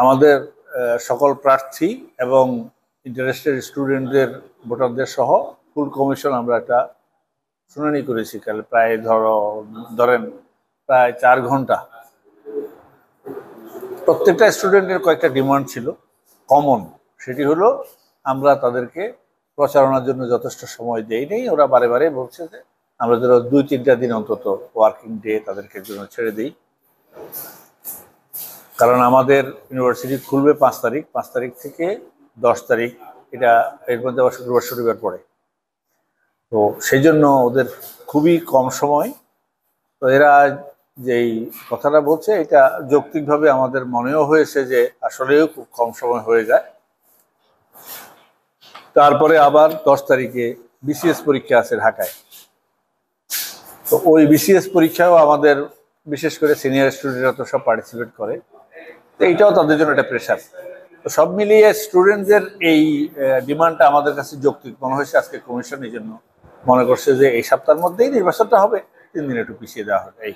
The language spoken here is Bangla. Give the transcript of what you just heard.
আমাদের সকল প্রার্থী এবং ইন্টারেস্টেড স্টুডেন্টদের ভোটারদের সহ ফুল কমিশন আমরা একটা শুনানি করেছি কাল প্রায় ধরেন প্রায় 4 ঘন্টা। প্রত্যেকটা স্টুডেন্টের কয়েকটা ডিমান্ড ছিল কমন, সেটি হলো আমরা তাদেরকে প্রচারণার জন্য যথেষ্ট সময় দেই নেই। ওরা বারে বারে বলছে যে আমরা ধরো 2-3টা দিন অন্তত ওয়ার্কিং ডে তাদেরকে জন্য ছেড়ে দিই, কারণ আমাদের ইউনিভার্সিটি খুলবে 5 তারিখ, 5 তারিখ থেকে 10 তারিখ, এটা এর মধ্যে আবার শনিবার পড়ে। তো সেই জন্য ওদের খুবই কম সময়। তো এরা যেই কথাটা বলছে এটা যৌক্তিকভাবে আমাদের মনেও হয়েছে যে আসলেও খুব কম সময় হয়ে যায়। তারপরে আবার 10 তারিখে বিসিএস পরীক্ষা আছে ঢাকায়। তো ওই বিসিএস পরীক্ষাও আমাদের বিশেষ করে সিনিয়র স্টুডেন্টরা তো সব পার্টিসিপেট করে, তো এইটাও তাদের জন্য একটা প্রেশার। তো সব মিলিয়ে স্টুডেন্টদের এই ডিমান্ডটা আমাদের কাছে যৌক্তিক মনে হয়েছে। আজকে কমিশন এই জন্য মনে করছে যে এই সপ্তাহের মধ্যেই নির্বাচনটা হবে, 3 দিন একটু পিছিয়ে দেওয়া হবে। এই